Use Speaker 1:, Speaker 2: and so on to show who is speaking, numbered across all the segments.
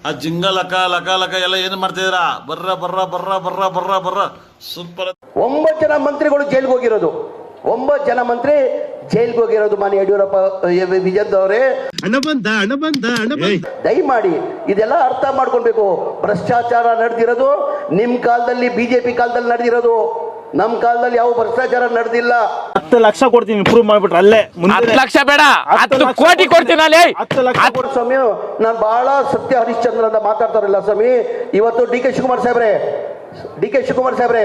Speaker 1: ಆ ಜಿಂಗ ಲಕ ಲಕ ಲಕ ಎಲ್ಲ ಏನು ಮಾಡ್ತಿದ್ದೀರಾ? ಬರ್ರ ಬರ್ರ ಬರ್ರ ಬರ್ರ ಬರ್ರ ಬರ್ರ ಸೂಪರ್.
Speaker 2: 9 ಜನ ಮಂತ್ರಿಗಳು ಜೈಲ್ಗೆ ಹೋಗಿರೋದು, 9 ಜನ ಮಂತ್ರಿ ಜೈಲ್ಗೆ ಹೋಗಿರೋದು. ಮಾನ್ಯ ಯಡಿಯೂರಪ್ಪ ವಿಜಯದವರೇ, ದಯಮಾಡಿ ಇದೆಲ್ಲ ಅರ್ಥ ಮಾಡ್ಕೊಳ್ಬೇಕು. ಭ್ರಷ್ಟಾಚಾರ ನಡೆದಿರೋದು ನಿಮ್ ಕಾಲದಲ್ಲಿ, ಬಿಜೆಪಿ ಕಾಲದಲ್ಲಿ ನಡೆದಿರೋದು. ನಮ್ ಕಾಲದಲ್ಲಿ ಯಾವ ಭ್ರಷ್ಟಾಚಾರ ನಡೆದಿಲ್ಲ.
Speaker 3: 10 ಲಕ್ಷ ಕೊಡ್ತೀನಿ, ಇಂಪ್ರೂವ್ ಮಾಡ್ಬಿಟ್ರೆ ಅಲ್ಲೇ.
Speaker 4: 10 ಲಕ್ಷ ಬೇಡ, 10 ಕೋಟಿ ಕೊಡ್ತೀನಿ.
Speaker 3: 10 ಲಕ್ಷ
Speaker 2: ಸ್ವಾಮಿ, ನಾನು ಬಹಳ ಸತ್ಯ ಹರಿಶ್ಚಂದ್ರ ಅಂತ ಮಾತಾಡ್ತಾರಲ್ಲ ಸ್ವಾಮಿ. ಇವತ್ತು ಡಿ ಕೆ ಶಿವಕುಮಾರ್ ಸಾಹೇಬ್ರೆ,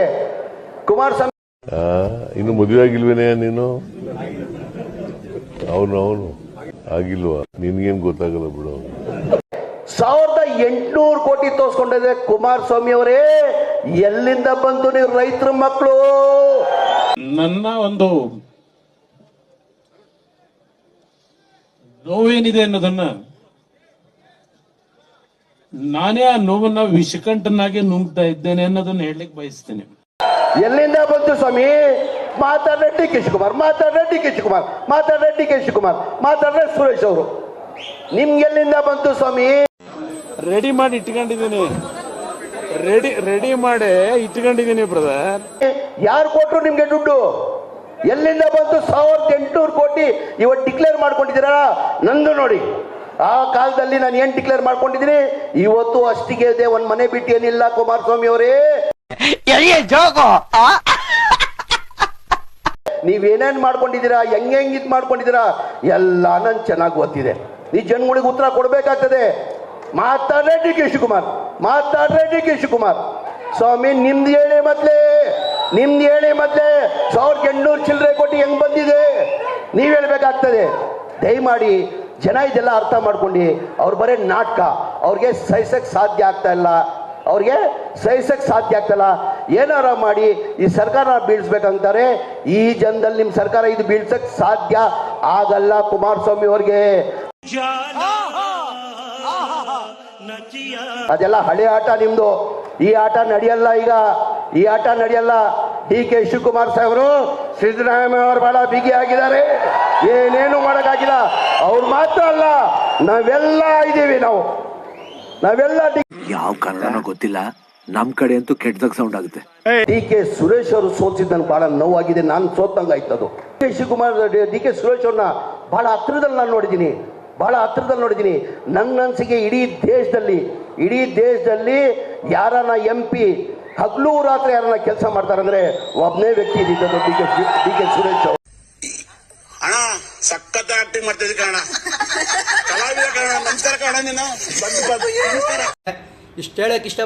Speaker 2: ಕುಮಾರಸ್ವಾಮಿ
Speaker 5: ಇನ್ನು ಮದುವೆ ಆಗಿಲ್ವೇನೆ ನೀನು? ಅವನು ಆಗಿಲ್ವಾ? ನಿನ್ಗೇನ್ ಗೊತ್ತಾಗಲ್ಲ ಬಿಡು.
Speaker 2: 1800 ಕೋಟಿ ತೋರಿಸ್ಕೊಂಡಿದೆ ಕುಮಾರಸ್ವಾಮಿ ಅವರೇ. ಎಲ್ಲಿಂದ ಬಂತು ನೀವು ರೈತರ ಮಕ್ಕಳು?
Speaker 6: ನನ್ನ ಒಂದು ನೋವೇನಿದೆ ಅನ್ನೋದನ್ನ ನಾನೇ ಆ ನೋವನ್ನ ವಿಷಕಂಠನಾಗಿ ನುಂಗ್ತಾ ಇದ್ದೇನೆ ಅನ್ನೋದನ್ನ ಹೇಳಲಿಕ್ಕೆ ಬಯಸ್ತೇನೆ.
Speaker 2: ಎಲ್ಲಿಂದ ಬಂತು ಸ್ವಾಮಿ? ಮಾತಾಡ್ರೆ ಡಿ ಕೆ ಶಿವಕುಮಾರ್, ಮಾತಾಡ್ರೆ ಸುರೇಶ್ ಅವರು. ನಿಮ್ಗೆ ಎಲ್ಲಿಂದ ಬಂತು ಸ್ವಾಮಿ?
Speaker 6: ರೆಡಿ ಮಾಡಿ ಇಟ್ಕೊಂಡಿದ್ದೀನಿ ಬ್ರದರ್.
Speaker 2: ಯಾರು ಕೊಟ್ರು ನಿಮ್ಗೆ ದುಡ್ಡು? ಎಲ್ಲಿಂದ ಬಂತು? 1800 ಕೋಟಿ ಇವತ್ತು ಡಿಕ್ಲೇರ್ ಮಾಡ್ಕೊಂಡಿದ್ದೀರಾ? ನಂದು ನೋಡಿ, ಆ ಕಾಲದಲ್ಲಿ ನಾನು ಏನ್ ಡಿಕ್ಲೇರ್ ಮಾಡ್ಕೊಂಡಿದ್ದೀನಿ, ಇವತ್ತು ಅಷ್ಟಿಗೆ ಇದೆ. ಒಂದ್ ಮನೆ ಬಿಟ್ಟು ಏನಿಲ್ಲ ಕುಮಾರಸ್ವಾಮಿ ಅವರೇ. ನೀವೇನೇನ್ ಮಾಡ್ಕೊಂಡಿದ್ದೀರಾ, ಹೆಂಗ್ ಇದ್ ಮಾಡ್ಕೊಂಡಿದ್ದೀರಾ ಎಲ್ಲ ನನ್ ಚೆನ್ನಾಗಿ ಗೊತ್ತಿದೆ. ಈ ಜನಗಳಿಗೆ ಉತ್ತರ ಕೊಡ್ಬೇಕಾಗ್ತದೆ. ಮಾತಾಡ್ರೆ ಡಿ ಕೆ ಶಿವಕುಮಾರ್ ಸ್ವಾಮಿ, ನಿಮ್ದು ಹೇಳಿ ಮೊದ್ಲೇ 1800 ಚಿಲ್ಲರೆ ಕೋಟಿ ಹೆಂಗ್ ಬಂದಿದೆ ನೀವ್ ಹೇಳ್ಬೇಕಾಗ್ತದೆ. ದಯಮಾಡಿ ಜನ ಇದೆಲ್ಲ ಅರ್ಥ ಮಾಡ್ಕೊಂಡು, ಅವ್ರು ಬರೇ ನಾಟಕ, ಅವ್ರಿಗೆ ಸಹಿಸಕ್ ಸಾಧ್ಯ ಆಗ್ತಾ ಇಲ್ಲ. ಏನಾರ ಮಾಡಿ ಈ ಸರ್ಕಾರ ಬೀಳ್ಸ್ಬೇಕಂತಾರೆ. ಈ ಜನದಲ್ಲಿ ನಿಮ್ ಸರ್ಕಾರ ಇದು ಬೀಳ್ಸಕ್ ಸಾಧ್ಯ ಆಗಲ್ಲ ಕುಮಾರಸ್ವಾಮಿ ಅವ್ರಿಗೆ. ಅದೆಲ್ಲ ಹಳೆ ಆಟ ನಿಮ್ದು. ಈ ಆಟ ನಡೆಯಲ್ಲ. ಈ ಆಟ ನಡೆಯಲ್ಲ. ಡಿ ಕೆ ಶಿವಕುಮಾರ್ ಸಾಹೇಬರು ಸಿದ್ದರಾಮಯ್ಯ ಅವರು ಬಹಳ ಬಿಗಿ ಆಗಿದ್ದಾರೆ. ಏನೇನು ಮಾಡಕ್ಕಾಗಿಲ್ಲ. ಅವ್ರು ಮಾತ್ರ ಅಲ್ಲ, ನಾವೆಲ್ಲ ಇದ್ದೀವಿ. ನಾವೆಲ್ಲ
Speaker 7: ಯಾವ ಕಾರಣನೋ ಗೊತ್ತಿಲ್ಲ, ನಮ್ ಕಡೆ ಅಂತೂ ಕೆಟ್ಟದಾಗ ಸೌಂಡ್ ಆಗುತ್ತೆ.
Speaker 2: ಡಿ ಕೆ ಸುರೇಶ್ ಅವರು ಸೋತಿದ್ದು ನನ್ಗೆ ಬಹಳ ನೋವಾಗಿದೆ. ನಾನು ಸೋತಂಗ ಆಯ್ತದು. ಡಿ ಕೆ ಸುರೇಶ್ ಅವ್ರನ್ನ ಬಹಳ ಹತ್ರದಲ್ಲಿ ನಾನು ನೋಡಿದ್ದೀನಿ. ನನ್ನ ಅನ್ಸಿಗೆ ಇಡೀ ದೇಶದಲ್ಲಿ ಯಾರನ್ನ MP ಹಗಲು ರಾತ್ರಿ ಯಾರನ್ನ ಕೆಲಸ ಮಾಡ್ತಾರಂದ್ರೆ ಒಬ್ಬನೇ ವ್ಯಕ್ತಿ ಇದ್ದಿದ್ದು ಡಿ ಕೆ ಸುರೇಶ್ ಅವರು.
Speaker 8: ಅಣ್ಣ ಸಖತ್ ಆಕ್ಟಿಂಗ್ ಮಾಡ್ತಿದ್ದೆ ಕಣ, ಕಲಾವಿದ ಕಣ. ನಮಸ್ಕಾರ ಕಣ. ನೀನು ಇಷ್ಟ ಹೇಳಕ್ ಇಷ್ಟ